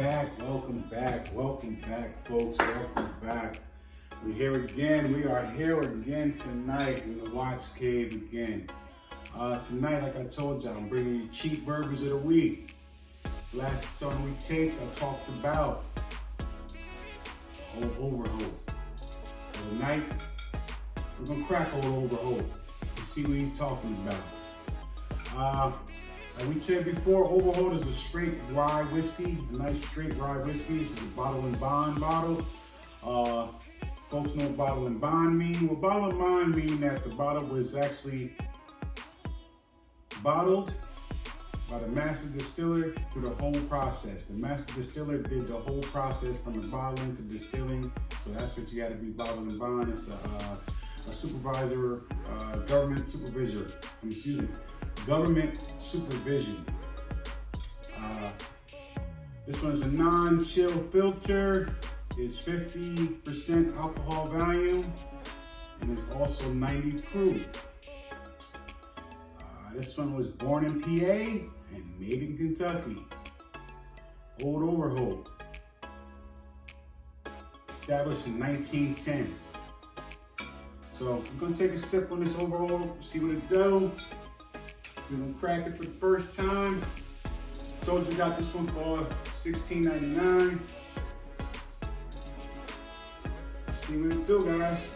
welcome back, folks, welcome back. We're here again, we are here again tonight in the Watts Cave again. Tonight, like I told you, I'm bringing you cheap burgers of the week. Last song we taped, I talked about Old Overholt. Tonight, we're gonna crack Old Overholt and see what he's talking about. Like we said before, Overholt is a straight rye whiskey, a nice straight rye whiskey. This is a bottle and bond bottle. Folks know what bottle and bond mean. Well, bottle and bond mean that the bottle was actually bottled by the master distiller through the whole process. The master distiller did the whole process from the bottling to distilling. So that's what you got to be, bottle and bond. It's a supervisor, government supervision. Government supervision. This one's a non-chill filter. It's 50% alcohol volume, and it's also 90 proof. This one was born in PA and made in Kentucky. Old Overholt. Established in 1910. So I'm gonna take a sip on this Overholt, see what it does. We're gonna crack it for the first time. Told you got this one for $16.99. Let's see what it do, guys.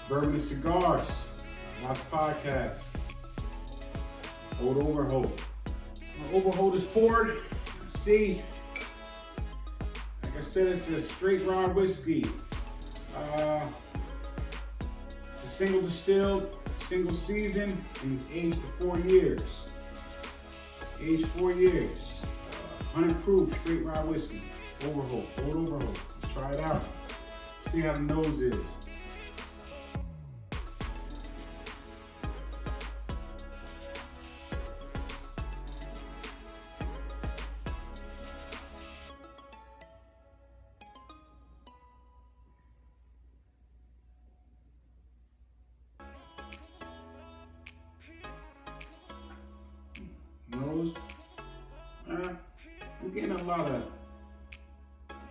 Bourbon and Cigars, last podcast. Old Overholt. Overholt is poured. Let's see. Like I said, it's a straight rye whiskey. It's a single distilled, single season, and it's aged for 4 years. Aged 4 years. 100 proof straight rye whiskey. Overholt, Old Overholt. Let's try it out. See how the nose is. Nose, we're getting a lot of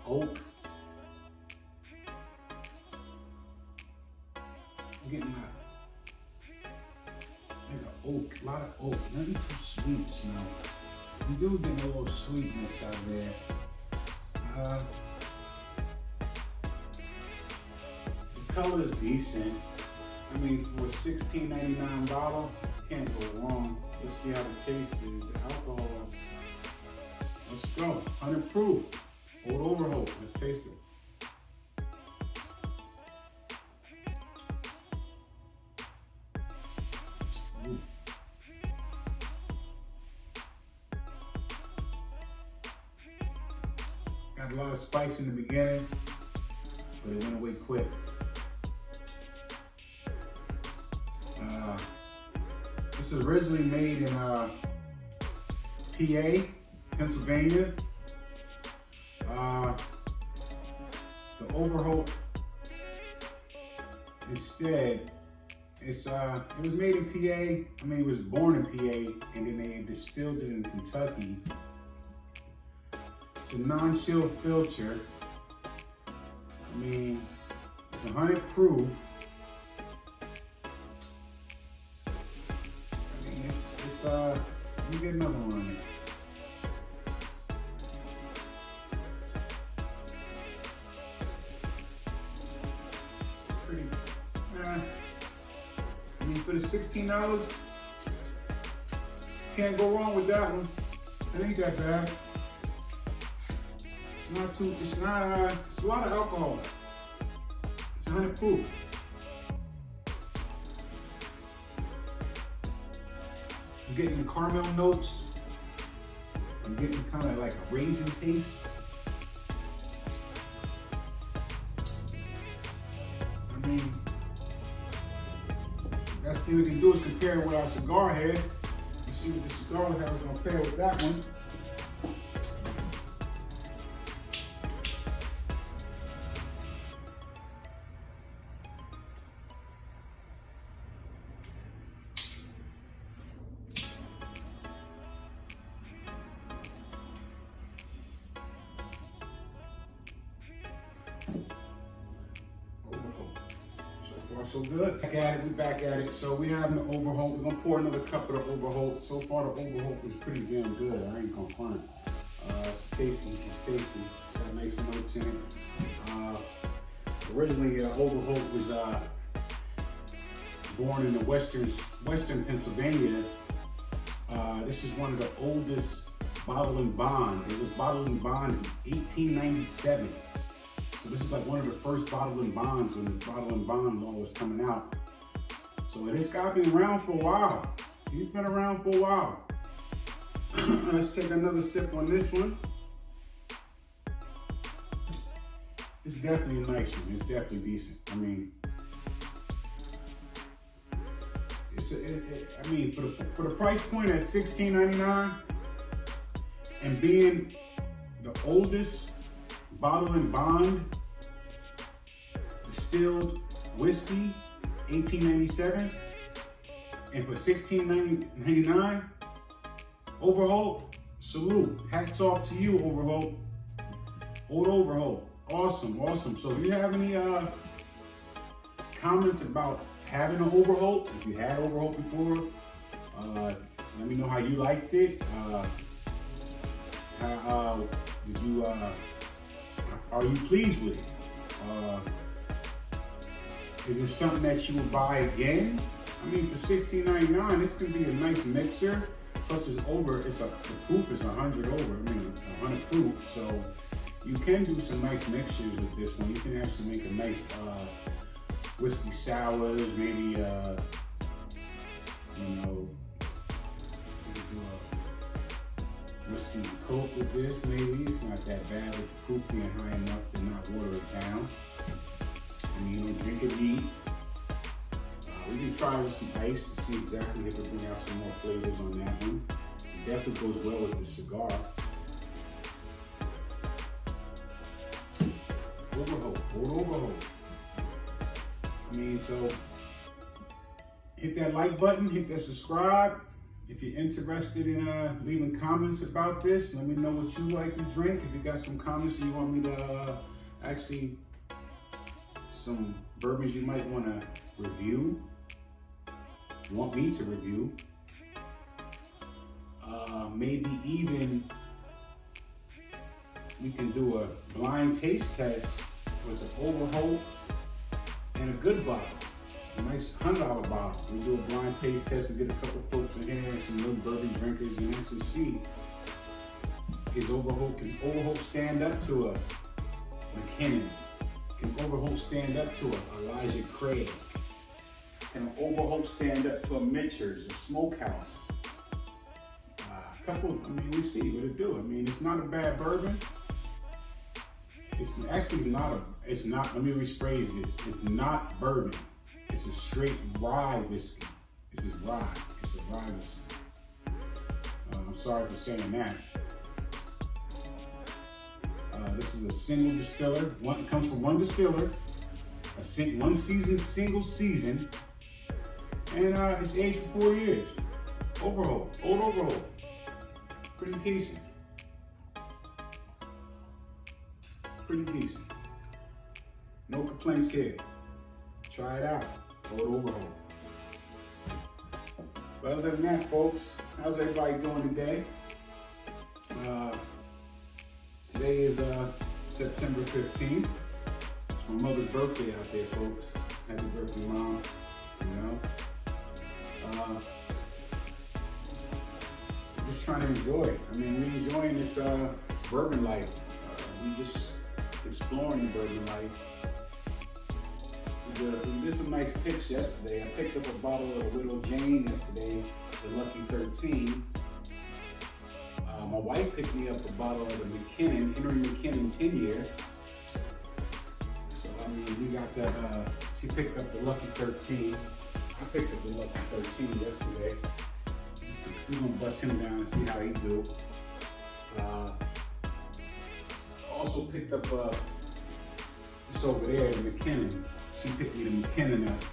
oak. We're getting a lot of oak. Nothing too sweet, you know. We do get a little sweetness out there. The color is decent. I mean, for a $16.99 bottle, can't go wrong. Let's see how the taste is, the alcohol. Let's go, 100 proof, Old Overholt, let's taste it. Ooh. Got a lot of spice in the beginning, but it went away quick. This is originally made in PA, Pennsylvania. The Overholt instead, it was made in PA. I mean, it was born in PA, and then they distilled it in Kentucky. It's a non-chill filter. I mean, it's 100 proof. Let me get another one on it. It's pretty, I mean, for the $16, can't go wrong with that one. It ain't that bad. It's a lot of alcohol. It's 100 proof. I'm getting caramel notes. I'm getting kind of like a raisin taste. I mean, the best thing we can do is compare it with our cigar head. You see what the cigar head is going to pair with that one. so good. Back at it, we back at it. So we have the Overholt. We're gonna pour another cup of the Overholt. So far the Overholt is pretty damn good. I ain't gonna front. It's tasty, it's tasty. It's got nice notes in it. Originally, Overholt was born in the western Pennsylvania. This is one of the oldest bottle and bond. It was bottled and bond in 1897. So this is like one of the first bottle and bonds when the bottle and bond law was coming out. So this guy been around for a while. He's been around for a while. Let's take another sip on this one. It's definitely a nice one. It's definitely decent. I mean, for the price point at $16.99 and being the oldest bottle and bond distilled whiskey, 1897, and for $16.99, Overholt, salute. Hats off to you, Overholt. Old Overholt. Awesome, awesome. So if you have any comments about having an Overholt, if you had Overholt before, let me know how you liked it. Are you pleased with it? Is it something that you would buy again? I mean, for $16.99, this can be a nice mixer. Plus, the proof is 100 over. I mean, 100 proof. So you can do some nice mixtures with this one. You can actually make a nice whiskey sours, maybe you know, whiskey and coke with this. Maybe it's not that bad with the proof being high enough to not water it down. I mean, you don't drink it neat. We can try with some ice to see exactly if it bring out some more flavors on that one. It definitely goes well with the cigar. Overholt, old Overholt. I mean, so hit that like button, hit that subscribe. If you're interested in leaving comments about this, let me know what you like to drink. If you got some comments you want me to actually, some bourbons you might want to review, want me to review, maybe even we can do a blind taste test with an Overholt and a good bottle, a nice $100 bottle. We do a blind taste test. We get a couple folks in here and some little bourbon drinkers and actually see can Overholt stand up to a McKinnon? Can Overholt stand up to a Elijah Craig? Can an Overholt stand up to a Mitchell's, a Smokehouse? I mean, we see what it do. I mean, it's not a bad bourbon. It's not, let me rephrase this. It's not bourbon. It's a straight rye whiskey. This is rye. It's a rye whiskey. I'm sorry for saying that. This is a single distiller. It comes from one distiller. One season, single season. And it's aged for 4 years. Overholt, old Overholt. Pretty decent. Pretty decent. No complaints here. Try it out. Old Overholt. But other than that, folks, how's everybody doing today? Today is September 15th. It's my mother's birthday out there, folks. Happy birthday, Mom. You know? Just trying to enjoy it. I mean, we're enjoying this bourbon life. We just exploring the bourbon life. We did some nice picks yesterday. I picked up a bottle of Widow Jane yesterday, the Lucky 13. My wife picked me up a bottle of the Henry McKinnon 10 year. So, I mean, we got that, she picked up the Lucky 13. I picked up the Lucky 13 yesterday. We're gonna bust him down and see how he do. Also picked up, it's over there, the McKinnon. She picked me the McKinnon up.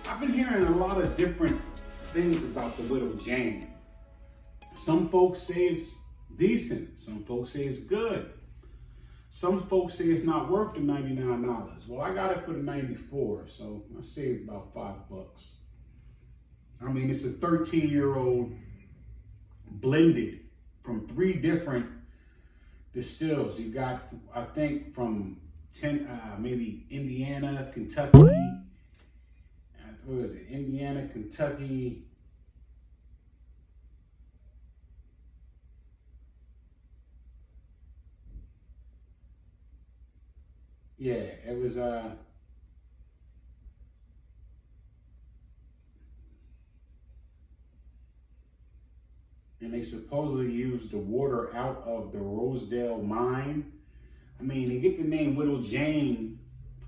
I've been hearing a lot of different things about the Widow Jane. Some folks say it's decent. Some folks say it's good. Some folks say it's not worth the $99. Well, I got it for the $94, so I saved about $5. I mean, it's a 13-year-old blended from 3 different distills. You got, I think, from maybe Indiana, Kentucky. What was it? Indiana, Kentucky. Yeah, it was and they supposedly used the water out of the Rosedale mine. I mean, they get the name Widow Jane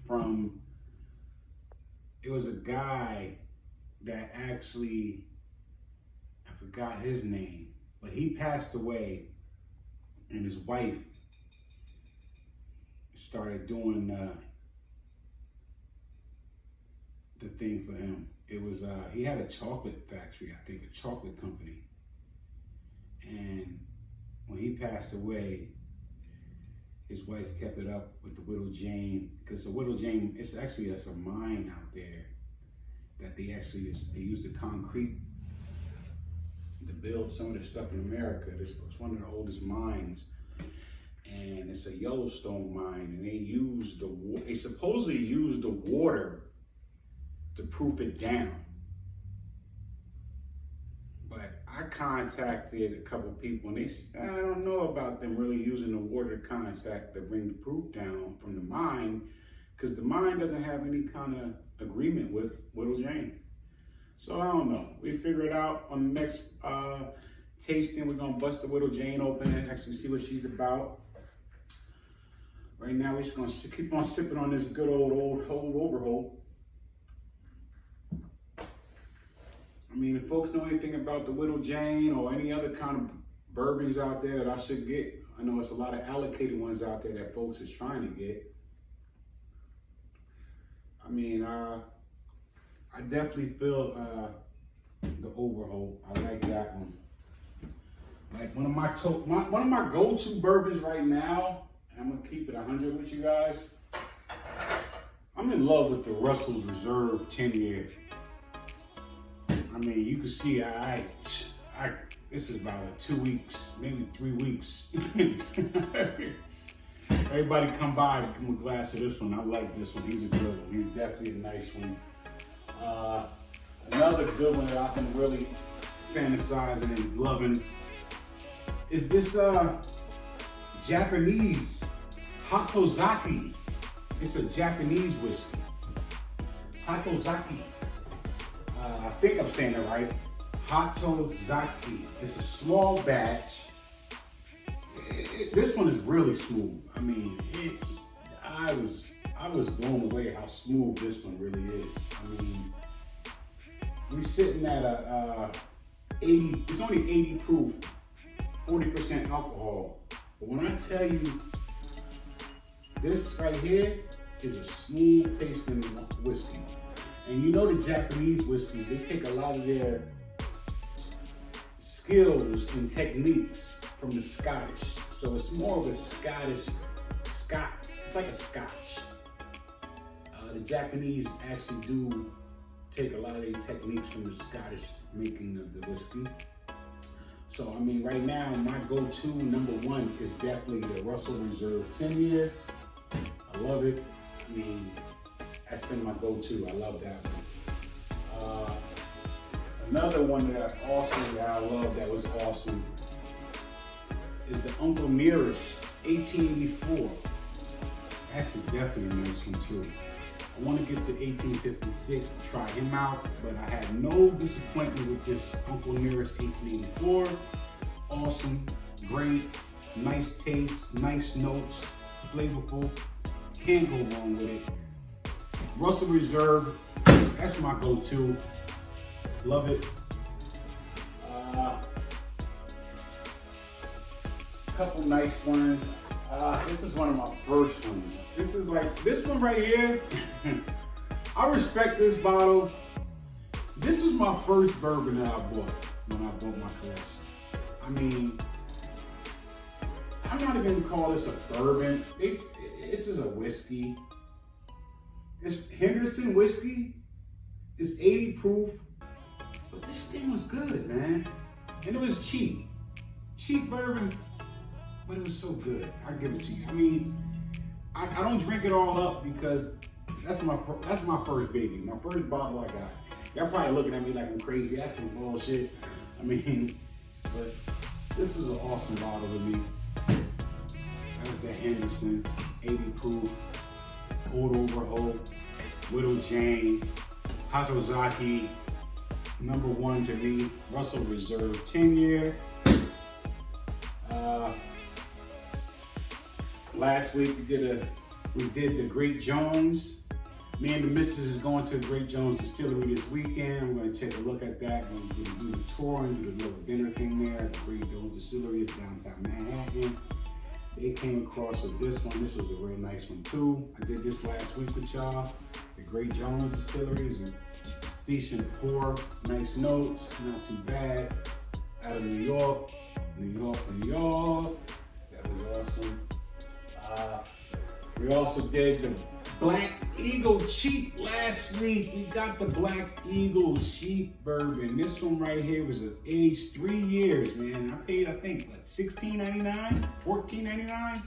from, it was a guy that actually, I forgot his name, but he passed away and his wife started doing the thing for him. It was, he had a chocolate factory, I think, a chocolate company. And when he passed away, his wife kept it up with the Widow Jane, because the Widow Jane, it's a mine out there that they use the concrete to build some of the stuff in America. It's one of the oldest mines, and it's a Yellowstone mine, and they supposedly use the water to proof it down. But I contacted a couple people, and I don't know about them really using the water to bring the proof down from the mine, because the mine doesn't have any kind of agreement with Widow Jane. So I don't know. We figure it out on the next tasting. We're gonna bust the Widow Jane open and actually see what she's about. Right now, we're just gonna keep on sipping on this good old Overholt. I mean, if folks know anything about the Widow Jane or any other kind of bourbons out there that I should get, I know it's a lot of allocated ones out there that folks is trying to get. I mean, I definitely feel the Overholt. I like that one. Like one of my go-to bourbons right now. I'm gonna keep it 100 with you guys. I'm in love with the Russell's Reserve 10-year. I mean, you can see this is about 2 weeks, maybe 3 weeks. Everybody come by and give me a glass of this one. I like this one. He's a good one. He's definitely a nice one. Another good one that I've been really fantasizing and loving is this Japanese Hatozaki. It's a Japanese whiskey. Hatozaki. I think I'm saying it right. Hatozaki. It's a small batch. This one is really smooth. I mean, I was blown away how smooth this one really is. I mean, we're sitting at a 80. It's only 80 proof, 40% alcohol. But when I tell you, this right here is a smooth tasting whiskey. And you know the Japanese whiskeys, they take a lot of their skills and techniques from the Scottish. So it's more of a Scotch. It's like a Scotch. The Japanese actually do take a lot of their techniques from the Scottish making of the whiskey. So, I mean, right now, my go-to number one is definitely the Russell Reserve 10-year. I love it. I mean, that's been my go-to. I love that one. Another one that I love that was awesome is the Uncle Nearest 1884. That's definitely a nice one too. I want to get to 1856 to try him out, but I had no disappointment with this Uncle Nearest 1884. Awesome, great, nice taste, nice notes, flavorful. Can't go wrong with it. Russell Reserve, that's my go-to. Love it. Couple nice ones. This is one of my first ones. This is like, this one right here. I respect this bottle. This was my first bourbon that I bought when I bought my collection. I mean, I'm not even gonna call this a bourbon. This is a whiskey. It's Henderson whiskey. It's 80 proof. But this thing was good, man. And it was cheap. Cheap bourbon, but it was so good. I give it to you. I mean, I don't drink it all up because that's my first baby. My first bottle I got. Y'all probably looking at me like I'm crazy. That's some bullshit. I mean, but this is an awesome bottle to me. That's the Henderson 80 proof, Old Overholt, Widow Jane, Hatozaki, #1 to me, Russell Reserve 10-year. Last week we did the Great Jones. Me and the missus is going to Great Jones Distillery this weekend. I'm going to take a look at that. I'm going to do the tour and do the little dinner thing there. The Great Jones Distillery is downtown Manhattan. They came across with this one. This was a really nice one too. I did this last week with y'all. The Great Jones Distillery is a decent pour, nice notes, not too bad. Out of New York. That was awesome. We also did the Black Eagle Cheap last week. We got the Black Eagle Cheap bourbon. This one right here was aged 3 years, man. I paid, I think, what, $16.99, $14.99?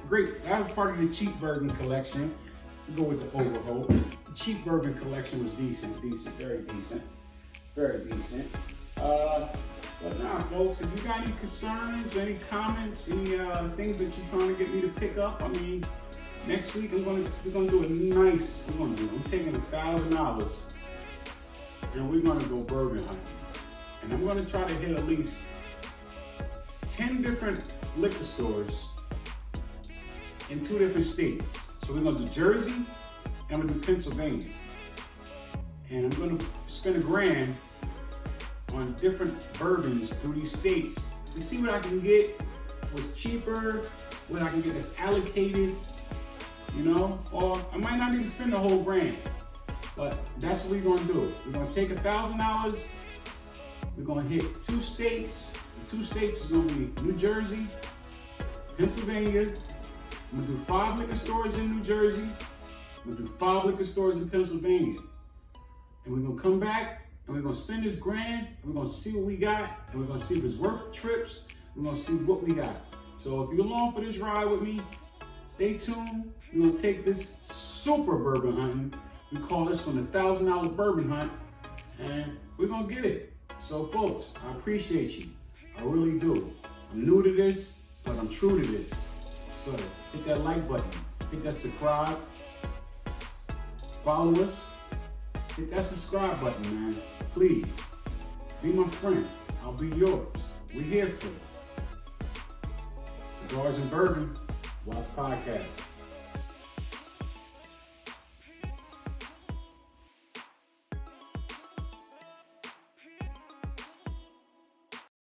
Great. That was part of the cheap bourbon collection. We go with the Overholt. The cheap bourbon collection was decent, very decent. But nah, folks, if you got any concerns, any comments, any things that you're trying to get me to pick up, I mean, next week we're gonna do a nice. I'm taking $1,000 and we're gonna go bourbon hunting, and I'm gonna try to hit at least 10 different liquor stores in 2 different states. So we're gonna do Jersey and I'm gonna do Pennsylvania, and I'm gonna spend $1,000 on different bourbons through these states to see what I can get, what's cheaper, what I can get that's allocated, you know, or I might not even spend the whole $1,000, but that's what we're gonna do. We're gonna take $1,000, we're gonna hit 2 states. The 2 states is gonna be New Jersey, Pennsylvania. I'm gonna do 5 liquor stores in New Jersey. I'm gonna do 5 liquor stores in Pennsylvania. And we're gonna come back and we're gonna spend this $1,000 and we're gonna see what we got, and we're gonna see if it's worth trips. We're gonna see what we got. So if you're along for this ride with me, stay tuned. We're gonna take this super bourbon hunting. We call this one the $1,000 bourbon hunt, and we're gonna get it. So folks, I appreciate you. I really do. I'm new to this, but I'm true to this. So hit that like button, hit that subscribe, follow us, hit that subscribe button, man. Please, be my friend. I'll be yours. We're here for it. Cigars and Bourbon, WATS Podcast.